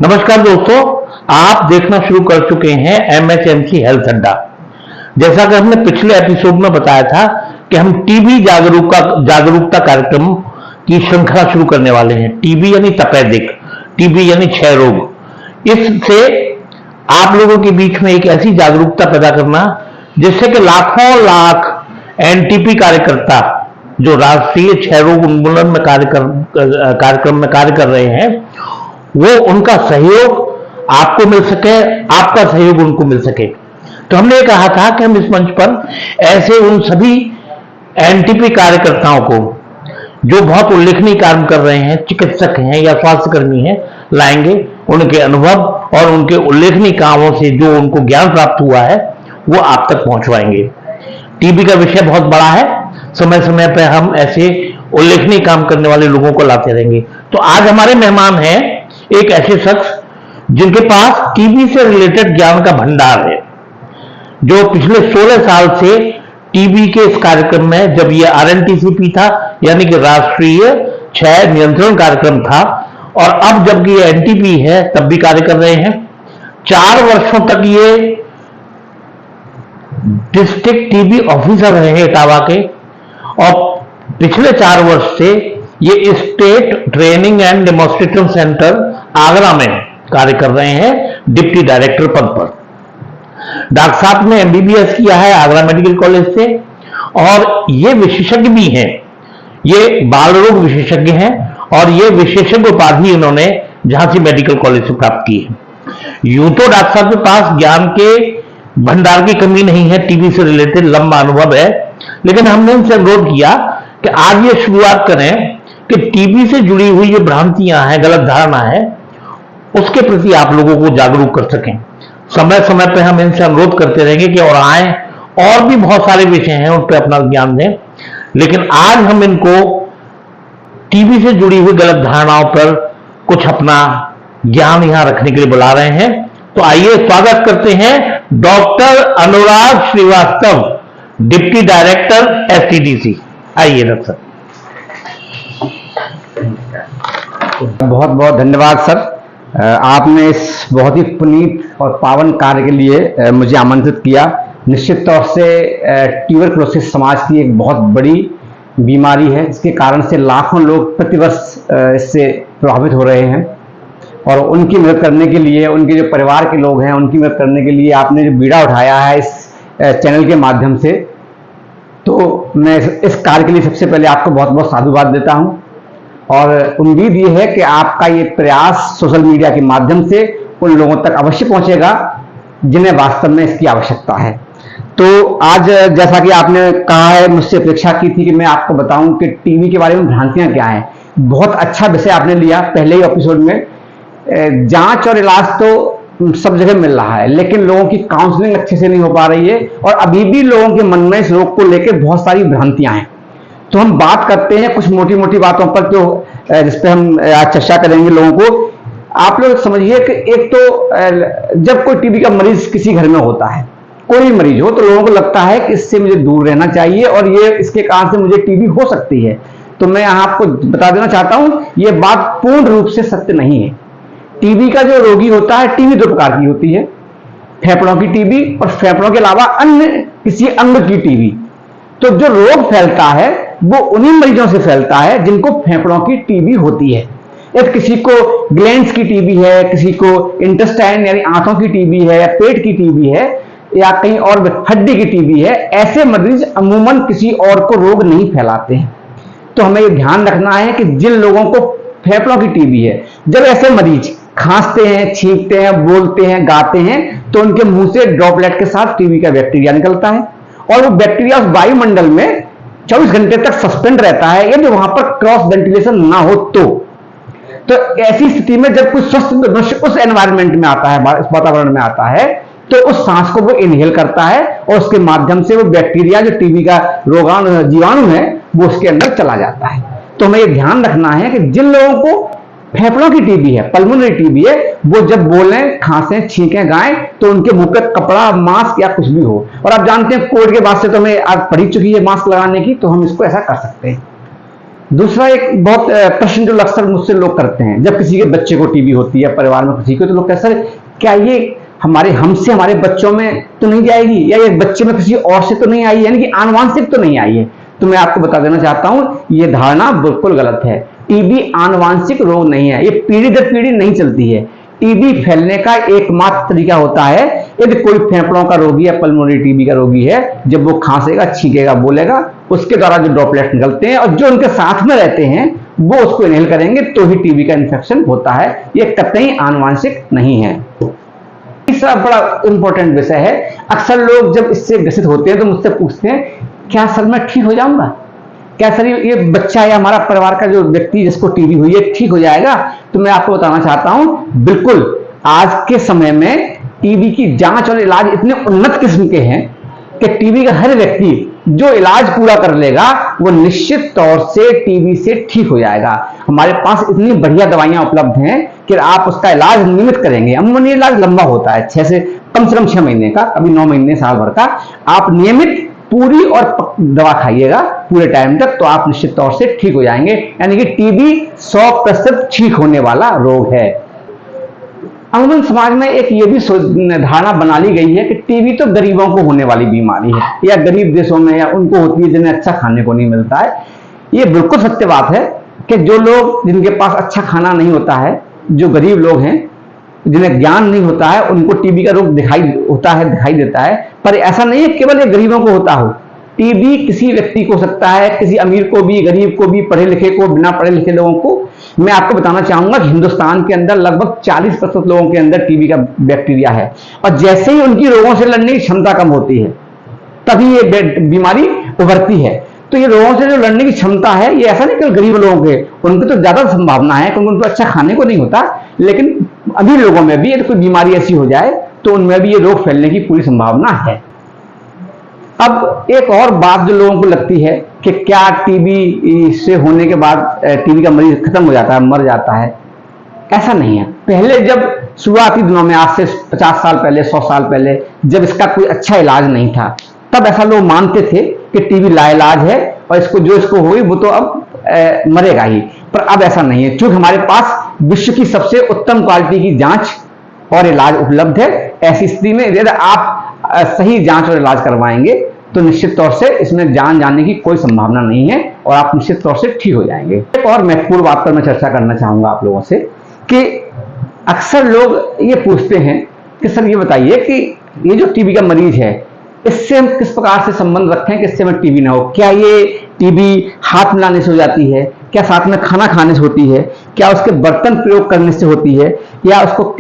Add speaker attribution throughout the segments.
Speaker 1: नमस्कार दोस्तों, आप देखना शुरू कर चुके हैं एमएचएमसी हेल्थ अड्डा। जैसा कि हमने पिछले एपिसोड में बताया था कि हम टीबी जागरूकता कार्यक्रम की श्रृंखला शुरू करने वाले हैं। टीबी यानी तपेदिक, टीबी यानी क्षय रोग। इससे आप लोगों के बीच में एक ऐसी जागरूकता पैदा करना जिससे कि लाखों लाख एनटीपी कार्यकर्ता जो राष्ट्रीय क्षय रोग उन्मूलन में कार्यक्रम में कार्य कर रहे हैं, वो उनका सहयोग आपको मिल सके, आपका सहयोग उनको मिल सके। तो हमने ये कहा था कि हम इस मंच पर ऐसे उन सभी एनटीपी कार्यकर्ताओं को जो बहुत उल्लेखनीय काम कर रहे हैं, चिकित्सक हैं या स्वास्थ्यकर्मी हैं, लाएंगे। उनके अनुभव और उनके उल्लेखनीय कामों से जो उनको ज्ञान प्राप्त हुआ है वो आप तक पहुंचवाएंगे। टीबी का विषय बहुत बड़ा है, समय समय पर हम ऐसे उल्लेखनीय काम करने वाले लोगों को लाते रहेंगे। तो आज हमारे मेहमान हैं एक ऐसे शख्स जिनके पास टीबी से रिलेटेड ज्ञान का भंडार है, जो पिछले 16 साल से टीबी के इस कार्यक्रम में, जब ये आरएनटीसीपी था यानी कि राष्ट्रीय क्षय नियंत्रण कार्यक्रम था, और अब जबकि ये एनटीपी है तब भी कार्य कर रहे हैं। 4 वर्षों तक ये डिस्ट्रिक्ट टीबी ऑफिसर रहे हैं इटावा के, और पिछले 4 वर्ष से ये state training and demonstration centre Agra में कार्य कर रहे हैं डिप्टी डायरेक्टर पद पर। डॉक्टर साहब ने एमबीबीएस किया है आगरा मेडिकल कॉलेज से, और ये विशेषज्ञ भी हैं, ये बाल रोग विशेषज्ञ हैं, और ये विशेषज्ञ उपाधि इन्होंने झांसी मेडिकल कॉलेज से प्राप्त की है। यूं तो डॉक्टर साहब के पास ज्ञान के भंडार की कमी नहीं है, टीबी से रिलेटेड लंबा अनुभव है, लेकिन हमने उनसे अनुरोध किया कि आज ये शुरुआत करें कि टीबी से जुड़ी हुई जो भ्रांतियां हैं, गलत धारणा है, उसके प्रति आप लोगों को जागरूक कर सकें। समय समय पर हम इनसे अनुरोध करते रहेंगे कि और आए, और भी बहुत सारे विषय हैं उन पर अपना ज्ञान दें, लेकिन आज हम इनको टीबी से जुड़ी हुई गलत धारणाओं पर कुछ अपना ज्ञान यहां रखने के लिए बुला रहे हैं। तो आइए स्वागत करते हैं doctor Anurag Srivastava, deputy director एसटीडीसी। आइए डॉक्टर।
Speaker 2: बहुत बहुत धन्यवाद सर, आपने इस बहुत ही पुनीत और पावन कार्य के लिए मुझे आमंत्रित किया। निश्चित तौर से ट्यूबरकुलोसिस समाज की एक बहुत बड़ी बीमारी है, इसके कारण से लाखों लोग प्रतिवर्ष इससे प्रभावित हो रहे हैं, और उनकी मदद करने के लिए, उनके जो परिवार के लोग हैं उनकी मदद करने के लिए आपने जो बीड़ा उठाया है इस चैनल के माध्यम से, तो मैं इस कार्य के लिए सबसे पहले आपको बहुत बहुत साधुवाद देता हूं। और उम्मीद ये है कि आपका ये प्रयास सोशल मीडिया के माध्यम से उन लोगों तक अवश्य पहुंचेगा जिन्हें वास्तव में इसकी आवश्यकता है। तो आज जैसा कि आपने कहा है, मुझसे अपेक्षा की थी कि मैं आपको बताऊं कि टीबी के बारे में भ्रांतियां क्या हैं। बहुत अच्छा विषय आपने लिया पहले ही एपिसोड में। जांच और इलाज तो सब जगह मिल रहा है, लेकिन लोगों की काउंसलिंग अच्छे से नहीं हो पा रही है, और अभी भी लोगों के मन में इस रोग को लेकर बहुत सारी भ्रांतियां हैं। तो हम बात करते हैं कुछ मोटी मोटी बातों पर, जो जिस पे हम आज चर्चा करेंगे लोगों को। आप लोग समझिए कि एक तो जब कोई टीबी का मरीज किसी घर में होता है, कोई मरीज हो, तो लोगों को लगता है कि इससे मुझे दूर रहना चाहिए और ये इसके कारण से मुझे टीबी हो सकती है। तो मैं आपको बता देना चाहता हूं, ये बात पूर्ण रूप से सत्य नहीं है। टीबी का जो रोगी होता है, टीबी 2 प्रकार की होती है, फेफड़ों की टीबी और फेफड़ों के अलावा अन्य किसी अंग की टीबी। तो जो रोग फैलता है वो उन्हीं मरीजों से फैलता है जिनको फेफड़ों की टीबी होती है। या किसी को ग्लैंड्स की टीबी है, किसी को इंटेस्टाइन यानी आंतों की टीबी है, या पेट की टीबी है, या कहीं और हड्डी की टीबी है, ऐसे मरीज अमूमन किसी और को रोग नहीं फैलाते हैं। तो हमें ये ध्यान रखना है कि जिन लोगों को फेफड़ों की टीबी है, जब ऐसे मरीज खांसते हैं, छींकते हैं, बोलते हैं, गाते हैं, तो उनके मुंह से ड्रॉपलेट के साथ टीबी का बैक्टीरिया निकलता है, और वो बैक्टीरिया उस वायुमंडल में 24 घंटे तक सस्पेंड रहता है, यदि वहां पर क्रॉस वेंटिलेशन ना हो तो ऐसी स्थिति में जब कोई स्वस्थ मनुष्य उस एनवायरनमेंट में आता है, इस वातावरण में आता है, तो उस सांस को वो इनहेल करता है, और उसके माध्यम से वो बैक्टीरिया जो टीबी का रोगाणु जीवाणु है वो उसके अंदर चला जाता है। तो हमें ये ध्यान रखना है कि जिन लोगों को फेफड़ों की टीबी है, पल्मोनरी टीबी है, वो जब बोलें, खांसें, छींकें, गाएं, तो उनके मुंह पे कपड़ा, मास्क या कुछ भी हो। और आप जानते हैं कोविड के बाद से तो हमें आज पड़ी चुकी है मास्क लगाने की, तो हम इसको ऐसा कर सकते हैं। दूसरा एक बहुत प्रश्न जो अक्सर मुझसे लोग करते हैं, जब किसी के बच्चे को टीबी होती है, परिवार में किसी को, तो लोग कहते हैं सर क्या ये हमसे हमारे बच्चों में तो नहीं जाएगी, या ये बच्चे में किसी और से तो नहीं आई है, यानी कि आनुवांशिक तो नहीं आई है। तो मैं आपको बता देना चाहता हूं, ये धारणा बिल्कुल गलत है। टीबी आनुवांशिक रोग नहीं है, ये पीढ़ी दर पीढ़ी नहीं चलती है। टीबी फैलने का एकमात्र तरीका होता है, यदि कोई फेफड़ों का रोगी है, पल्मोनरी टीबी का रोगी है, जब वो खांसेगा, छींकेगा, बोलेगा, उसके द्वारा जो ड्रॉपलेट निकलते हैं और जो उनके साथ में रहते हैं वो उसको इनहेल करेंगे तो ही टीबी का इन्फेक्शन होता है। ये कतई आनुवांशिक नहीं है। तीसरा बड़ा इंपॉर्टेंट विषय है, अक्सर लोग जब इससे ग्रसित होते हैं तो मुझसे पूछते हैं क्या सर मैं ठीक हो जाऊंगा, क्या सर ये बच्चा या हमारा परिवार का जो व्यक्ति जिसको टीबी हुई है ठीक हो जाएगा? तो मैं आपको बताना चाहता हूं, बिल्कुल आज के समय में टीबी की जांच और इलाज इतने उन्नत किस्म के हैं कि टीबी का हर व्यक्ति जो इलाज पूरा कर लेगा वो निश्चित तौर से टीबी से ठीक हो जाएगा। हमारे पास इतनी बढ़िया दवाइयां उपलब्ध हैं कि आप उसका इलाज नियमित करेंगे। अमूमन ये इलाज लंबा होता है, 6 महीने का, कभी 9 महीने, साल भर का। आप नियमित पूरी और दवा खाइएगा पूरे टाइम तक, तो आप निश्चित तौर से ठीक हो जाएंगे। यानी कि टीबी 100% ठीक होने वाला रोग है। अमूमन समाज में एक ये भी धारणा बना ली गई है कि टीबी तो गरीबों को होने वाली बीमारी है, या गरीब देशों में या उनको होती है जिन्हें अच्छा खाने को नहीं मिलता है। ये बिल्कुल सत्य बात है कि जो लोग जिनके पास अच्छा खाना नहीं होता है, जो गरीब लोग हैं, जिन्हें ज्ञान नहीं होता है, उनको टीबी का रोग दिखाई देता है। पर ऐसा नहीं है केवल ये गरीबों को होता हो। टीबी किसी व्यक्ति को हो सकता है, किसी अमीर को भी, गरीब को भी, पढ़े लिखे को, बिना पढ़े लिखे लोगों को। मैं आपको बताना चाहूंगा कि हिंदुस्तान के अंदर लगभग 40% लोगों के अंदर टीबी का बैक्टीरिया है, और जैसे ही उनकी रोगों से लड़ने की क्षमता कम होती है तभी ये बीमारी उभरती है। तो ये रोगों से जो लड़ने की क्षमता है, ये ऐसा नहीं कि गरीब लोगों के, उनकी तो ज्यादा संभावना है क्योंकि उनको अच्छा खाने को नहीं होता, लेकिन अमीर लोगों में भी यदि कोई बीमारी ऐसी हो जाए तो उनमें भी ये रोग फैलने की पूरी संभावना है। अब एक और बात जो लोगों को लगती है कि क्या टीबी से होने के बाद टीबी का मरीज खत्म हो जाता है, मर जाता है? ऐसा नहीं है। पहले जब शुरुआती दिनों में, आज से 50 साल पहले, 100 साल पहले, जब इसका कोई अच्छा इलाज नहीं था, तब ऐसा लोग मानते थे कि टीबी लाइलाज है और इसको हुई वो तो अब मरेगा ही। पर अब ऐसा नहीं है, क्योंकि हमारे पास विश्व की सबसे उत्तम क्वालिटी की जांच और इलाज उपलब्ध है। ऐसी स्थिति में यदि आप सही जांच और इलाज करवाएंगे तो निश्चित तौर से इसमें जान जाने की कोई संभावना नहीं है और आप निश्चित तौर से ठीक हो जाएंगे। एक और महत्वपूर्ण बात पर मैं चर्चा करना चाहूंगा आप लोगों से कि अक्सर लोग ये पूछते हैं कि सर ये बताइए कि ये जो टीबी का मरीज है, इससे हम किस प्रकार से संबंध रखें कि इससे हमें टीबी ना हो? क्या ये टीबी हाथ मिलाने से हो जाती है? क्या साथ में खाना खाने से होती है? क्या उसके बर्तन प्रयोग करने से होती है? या उसको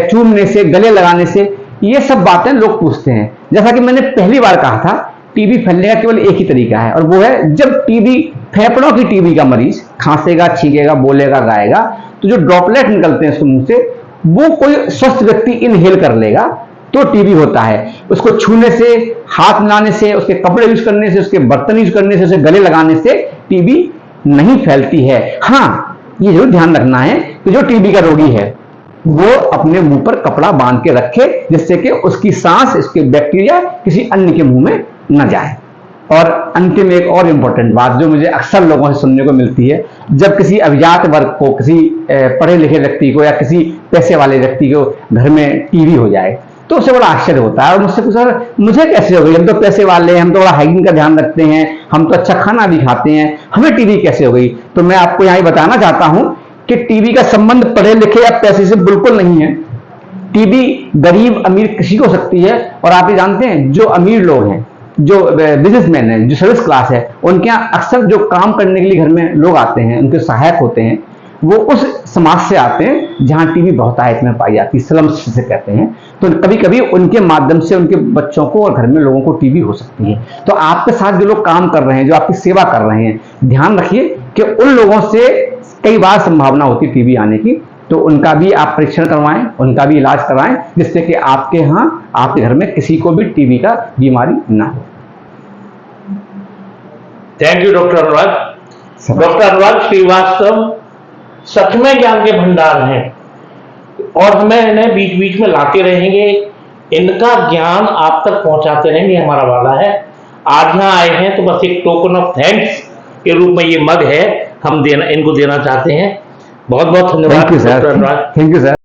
Speaker 2: चूमने से, गले लगाने से? ये सब बातें लोग पूछते हैं। जैसा कि मैंने पहली बार कहा था, टीबी फैलने का केवल एक ही तरीका है, और वो है जब टीबी, फेफड़ों की टीबी का मरीज खांसेगा, छींकेगा, बोलेगा, गाएगा, तो जो ड्रॉपलेट निकलते हैं उसके मुंह से, वो कोई स्वस्थ व्यक्ति इनहेल कर लेगा तो टीबी होता है। उसको छूने से, हाथ मिलाने से, उसके कपड़े यूज करने से, उसके बर्तन यूज करने से, उसे गले लगाने से टीबी नहीं फैलती है। हाँ, ये जरूर ध्यान रखना है कि जो टीबी का रोगी है वो अपने मुंह पर कपड़ा बांध के रखे, जिससे कि उसकी सांस, इसके बैक्टीरिया किसी अन्य के मुंह में न जाए। और अंतिम एक और इंपॉर्टेंट बात जो मुझे अक्सर लोगों से सुनने को मिलती है, जब किसी अभिजात वर्ग को, किसी पढ़े लिखे व्यक्ति को या किसी पैसे वाले व्यक्ति को घर में टीबी हो जाए तो उसे बड़ा आश्चर्य होता है और मुझसे पूछा, मुझे कैसे हो गई? हम तो पैसे वाले हैं, हम तो बड़ा हाइजीन का ध्यान रखते हैं, हम तो अच्छा खाना भी खाते हैं, हमें टीबी कैसे हो गई? तो मैं आपको यहाँ बताना चाहता हूं कि टीबी का संबंध पढ़े लिखे या पैसे से बिल्कुल नहीं है। टीबी गरीब अमीर किसी को हो सकती है, और आप ये जानते हैं जो अमीर लोग हैं, जो बिजनेसमैन हैं, जो सर्विस क्लास है, उनके यहाँ अक्सर जो काम करने के लिए घर में लोग आते हैं, उनके सहायक होते हैं, वो उस समाज से आते हैं जहां टीबी बहुतायत में पाई जाती है, स्लम्स से कहते हैं। तो कभी कभी उनके माध्यम से उनके बच्चों को और घर में लोगों को टीबी हो सकती है। तो आपके साथ जो लोग काम कर रहे हैं, जो आपकी सेवा कर रहे हैं, ध्यान रखिए कि उन लोगों से कई बार संभावना होती है टीबी आने की, तो उनका भी आप परीक्षण करवाएं, उनका भी इलाज कराएं, जिससे कि आपके यहाँ, आपके घर में किसी को भी टीबी का बीमारी ना हो।
Speaker 1: Thank you doctor Anurag. Doctor Anurag Srivastava सच में ज्ञान के भंडार हैं और हमें इन्हें बीच बीच में लाते रहेंगे, इनका ज्ञान आप तक पहुंचाते रहेंगे, हमारा वादा है। आज यहाँ आए हैं तो बस एक टोकन ऑफ थैंक्स के रूप में ये मग है, हम इनको देना चाहते हैं। बहुत बहुत धन्यवाद
Speaker 2: thank you sir,
Speaker 1: doctor Anurag.
Speaker 2: Thank you sir.